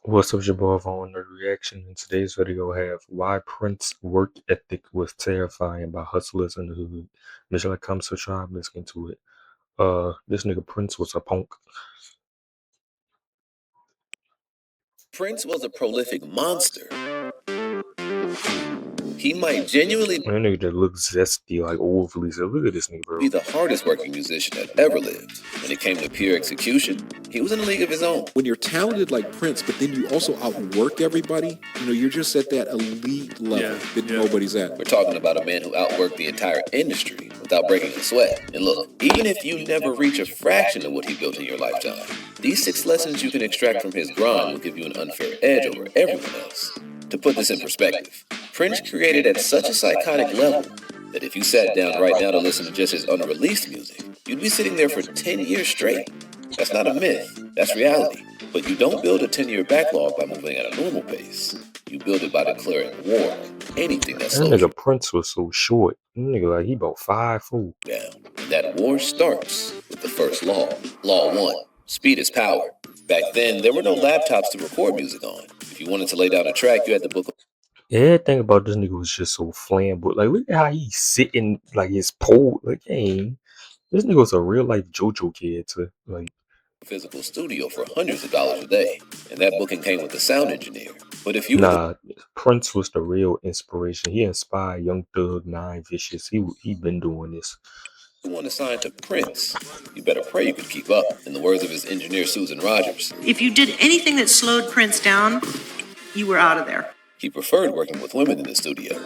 What's up, your boy on the reaction? In today's video, have why Prince's work ethic was terrifying by hustlers in the hood. Make sure like, comment, subscribe, let's get into it. This nigga Prince was a punk. Prince was a prolific monster. He might genuinely That nigga that looks zesty, like overly. So look at this nigga, bro. be the hardest working musician that ever lived. When it came to pure execution, he was in a league of his own. When you're talented like Prince, but then you also outwork everybody, you're just at that elite level that nobody's at. We're talking about a man who outworked the entire industry without breaking a sweat. And look, even if you never reach a fraction of what he built in your lifetime, these 6 lessons you can extract from his grind will give you an unfair edge over everyone else. To put this in perspective, Prince created at such a psychotic level that if you sat down right now to listen to just his unreleased music, you'd be sitting there for 10 years straight. That's not a myth, that's reality. But you don't build a 10-year backlog by moving at a normal pace. You build it by declaring war on anything that That slows you nigga Prince was so short. That nigga like he about 5'4". down. And that war starts with the first law. Law 1, speed is power. Back then, there were no laptops to record music on. If you wanted to lay down a track, you had to book a Everything about this nigga was just so flamboyant. Like look at how he's sitting, like his pole. Like, hey, this nigga was a real life JoJo kid too. Like. physical studio for hundreds of dollars a day, and that booking came with a sound engineer. But if you were Nah, Prince was the real inspiration. He inspired Young Thug, Nine Vicious. He been doing this. the one assigned to Prince, you better pray you could keep up. In the words of his engineer Susan Rogers, if you did anything that slowed Prince down, you were out of there. he preferred working with women in the studio.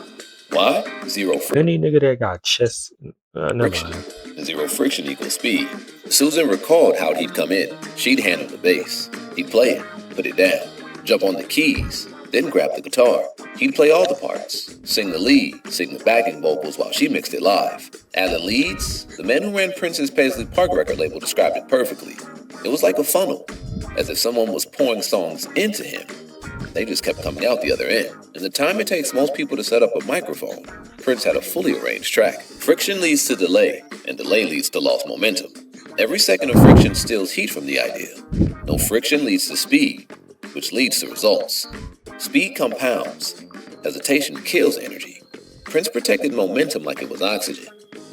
Why? Zero Any nigga that got chest, never friction. mind. Zero friction equals speed. Susan recalled how he'd come in. She'd handle the bass. He'd play it, put it down, jump on the keys, then grab the guitar. He'd play all the parts, sing the lead, sing the backing vocals while she mixed it live. Alan Leeds, the man who ran Prince's Paisley Park record label, described it perfectly. It was like a funnel, as if someone was pouring songs into him. They just kept coming out the other end. In the time it takes most people to set up a microphone, Prince had a fully arranged track. Friction leads to delay, and delay leads to lost momentum. Every second of friction steals heat from the idea. No friction leads to speed, which leads to results. Speed compounds. Hesitation kills energy. Prince protected momentum like it was oxygen.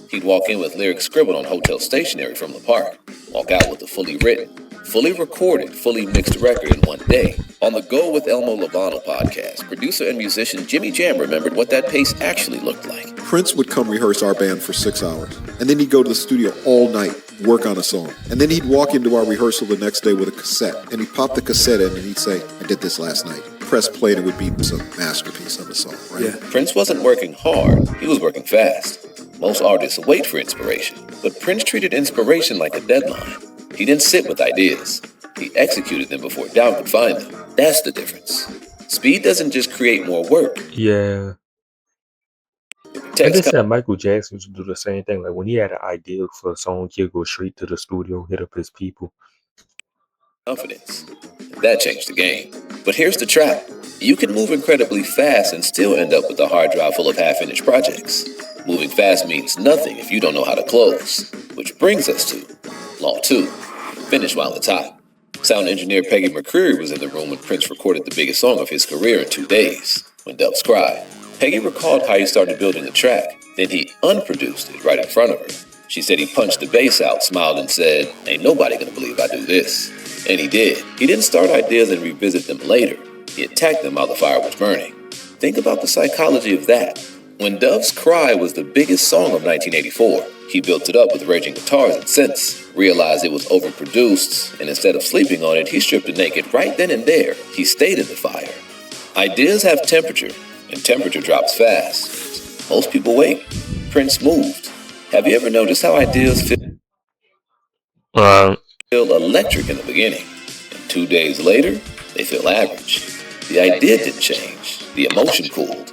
He'd walk in with lyrics scribbled on hotel stationery from the park, walk out with a fully written, fully recorded, fully mixed record in one day. On the Go with Elmo Lovano podcast, producer and musician Jimmy Jam remembered what that pace actually looked like. Prince would come rehearse our band for 6 hours, and then he'd go to the studio all night, work on a song. And then he'd walk into our rehearsal the next day with a cassette, and he'd pop the cassette in and he'd say, I did this last night. Press play and it would be some masterpiece of a song, right? Yeah. Prince wasn't working hard, he was working fast. Most artists wait for inspiration, but Prince treated inspiration like a deadline. He didn't sit with ideas. He executed them before doubt could find them. That's the difference. Speed doesn't just create more work. Yeah. I just said Michael Jackson used to do the same thing. Like when he had an idea for a song, he'd go straight to the studio, hit up his people. Confidence. That changed the game. But here's the trap. You can move incredibly fast and still end up with a hard drive full of half-finished projects. Moving fast means nothing if you don't know how to close. Which brings us to Law 2. Finish while it's hot. Sound engineer Peggy McCreary was in the room when Prince recorded the biggest song of his career in 2 days, When Doves Cry. Peggy recalled how he started building the track, then he unproduced it right in front of her. She said he punched the bass out, smiled, and said, ain't nobody gonna believe I do this. And he did. He didn't start ideas and revisit them later. He attacked them while the fire was burning. Think about the psychology of that. When Doves Cry was the biggest song of 1984, he built it up with raging guitars and synths, realized it was overproduced, and instead of sleeping on it, he stripped it naked right then and there. He stayed in the fire. Ideas have temperature, and temperature drops fast. Most people wait. Prince moved. Have you ever noticed how ideas feel electric in the beginning, and 2 days later, they feel average? The idea didn't change. The emotion cooled.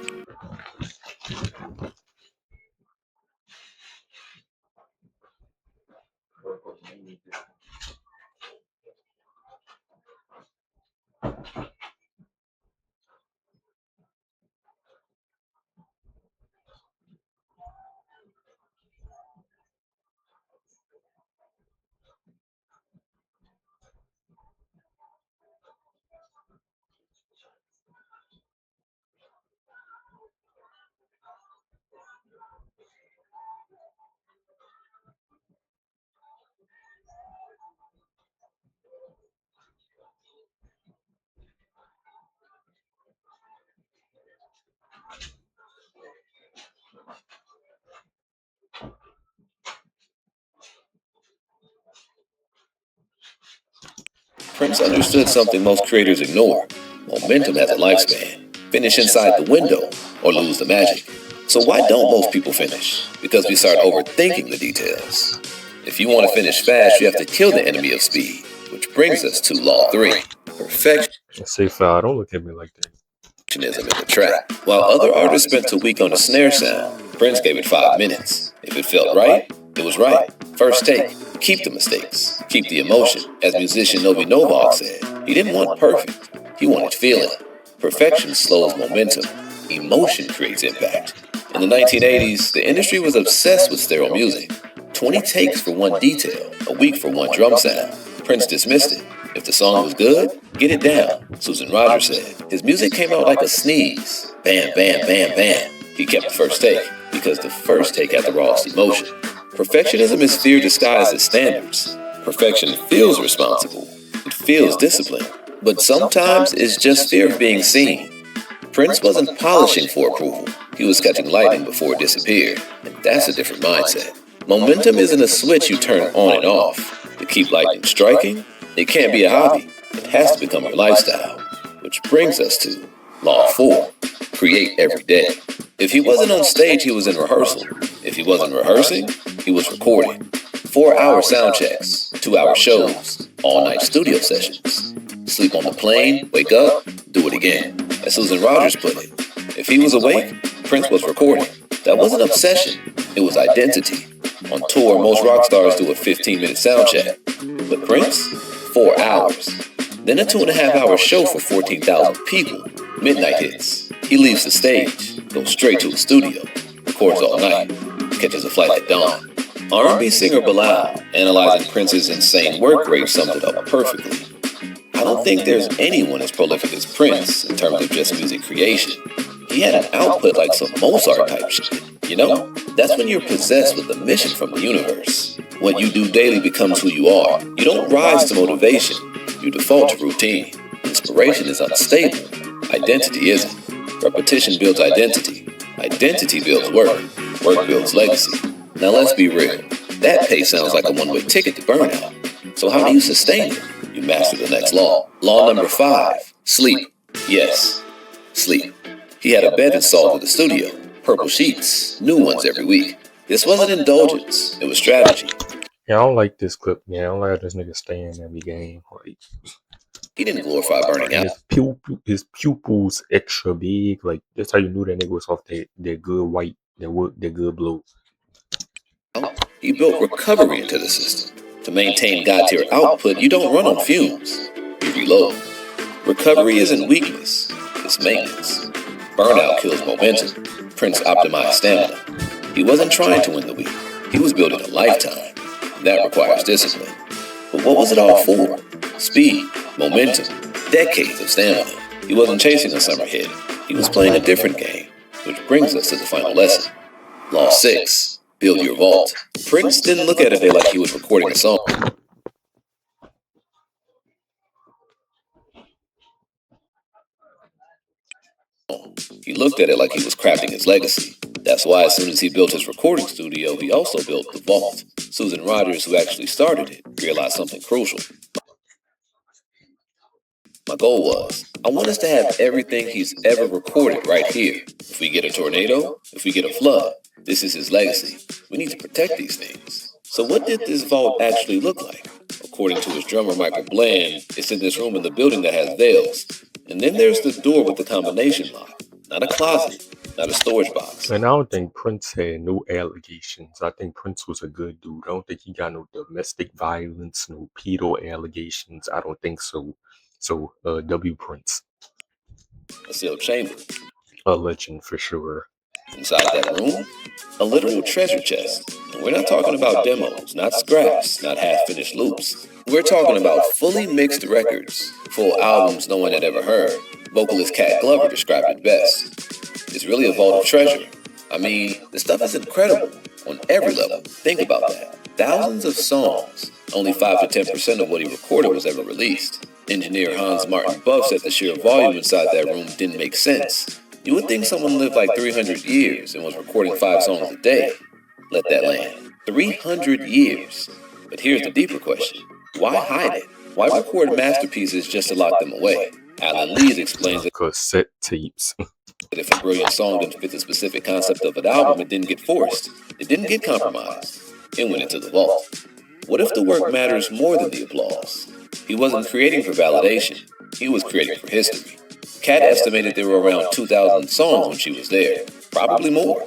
Prince understood something most creators ignore. Momentum has a lifespan. Finish inside the window or lose the magic. So why don't most people finish? Because we start overthinking the details. If you want to finish fast, you have to kill the enemy of speed, which brings us to Law 3. Perfection. Say foul. Don't look at me like that. Perfectionism in the track. While other artists spent a week on a snare sound, Prince gave it 5 minutes. If it felt right, it was right. First take. Keep the mistakes. Keep the emotion. As musician Novi Novak said, he didn't want perfect. He wanted feeling. Perfection slows momentum. Emotion creates impact. In the 1980s, the industry was obsessed with stereo music. 20 takes for one detail, a week for one drum sound. Prince dismissed it. If the song was good, get it down, Susan Rogers said. His music came out like a sneeze. Bam, bam, bam, bam. He kept the first take, because the first take had the rawest emotion. Perfectionism is fear disguised as standards. Perfection feels responsible. It feels disciplined. But sometimes it's just fear of being seen. Prince wasn't polishing for approval. He was catching lightning before it disappeared. And that's a different mindset. Momentum isn't a switch you turn on and off. To keep lightning striking, it can't be a hobby. It has to become your lifestyle. Which brings us to Law 4. Create every day. If he wasn't on stage, he was in rehearsal. If he wasn't rehearsing, he was recording. 4-hour sound checks, 2-hour shows, all-night studio sessions. Sleep on the plane, wake up, do it again. As Susan Rogers put it, if he was awake, Prince was recording. That wasn't obsession, it was identity. On tour, most rock stars do a 15-minute sound check. But Prince, 4 hours. Then a 2.5-hour show for 14,000 people. Midnight hits. He leaves the stage, goes straight to the studio, records all night, catches a flight at dawn. R&B singer Bilal, analyzing Prince's insane work rate, summed it up perfectly. I don't think there's anyone as prolific as Prince in terms of just music creation. He had an output like some Mozart type shit. You know, that's when you're possessed with a mission from the universe. What you do daily becomes who you are. You don't rise to motivation. You default to routine. Inspiration is unstable. Identity isn't. Repetition builds identity. Identity builds work. Work builds legacy. Now let's be real. That pace sounds like a one-way ticket to burnout. So how do you sustain it? You master the next law. Law number 5. Sleep. Yes, sleep. He had a bed installed in the studio. Purple sheets, new ones every week. This wasn't indulgence, it was strategy. Yeah, I don't like this clip, man. I don't like how this nigga staying every game. Like, He didn't glorify burning out. his pupils extra big. Like, that's how you knew that nigga was off that good white, that good blue. He built recovery into the system. To maintain God-tier output, you don't run on fumes. You reload. Recovery isn't weakness, it's maintenance. Burnout kills momentum. Prince optimized stamina. He wasn't trying to win the week. He was building a lifetime. That requires discipline. But what was it all for? Speed, momentum, decades of stamina. He wasn't chasing a summer hit. He was playing a different game, which brings us to the final lesson. Law 6. Build your vault. Prince didn't look at it like he was recording a song. He looked at it like he was crafting his legacy. That's why as soon as he built his recording studio, he also built the vault. Susan Rogers, who actually started it, realized something crucial. My goal was, I want us to have everything he's ever recorded right here. If we get a tornado, if we get a flood, this is his legacy. We need to protect these things. So what did this vault actually look like? According to his drummer, Michael Bland, it's in this room in the building that has veils. And then there's the door with the combination lock. Not a closet, not a storage box. And I don't think Prince had no allegations. I think Prince was a good dude. I don't think he got no domestic violence, no pedo allegations. I don't think so. So, W. Prince. A sealed chamber. A legend for sure. Inside that room, a literal treasure chest. And we're not talking about demos, not scraps, not half-finished loops. We're talking about fully mixed records, full albums no one had ever heard. Vocalist Cat Glover described it best. It's really a vault of treasure. I mean, the stuff is incredible on every level. Think about that. Thousands of songs. Only 5 to 10% of what he recorded was ever released. Engineer Hans Martin Buff said the sheer volume inside that room didn't make sense. You would think someone lived like 300 years and was recording 5 songs a day. Let that land. 300 years. But here's the deeper question. Why hide it? Why record masterpieces just to lock them away? Alan Lees explains that Cassette tapes. if a brilliant song didn't fit the specific concept of an album, it didn't get forced. It didn't get compromised. It went into the vault. What if the work matters more than the applause? He wasn't creating for validation. He was creating for history. Kat estimated there were around 2,000 songs when she was there. Probably more.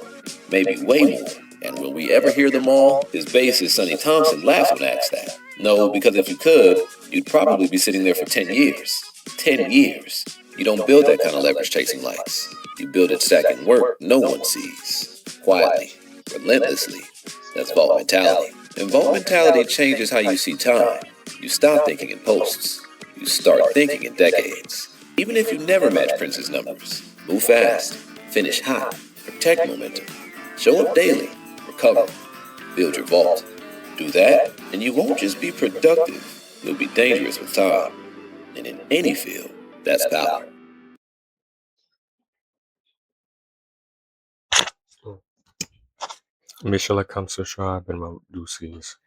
Maybe way more. And will we ever hear them all? His bassist, Sonny Thompson, laughs when asked that. No, because if you could, you'd probably be sitting there for 10 years. 10 years. You don't build that kind of leverage chasing likes. You build it stacking work no one sees. Quietly, relentlessly. That's vault mentality. And vault mentality changes how you see time. You stop thinking in posts. You start thinking in decades. Even if you never match Prince's numbers, move fast, finish hot, protect momentum, show up daily, recover, build your vault. Do that, and you won't just be productive, you'll be dangerous with time. And in any field, that's power. Michelle comes to Tribe and Deuces.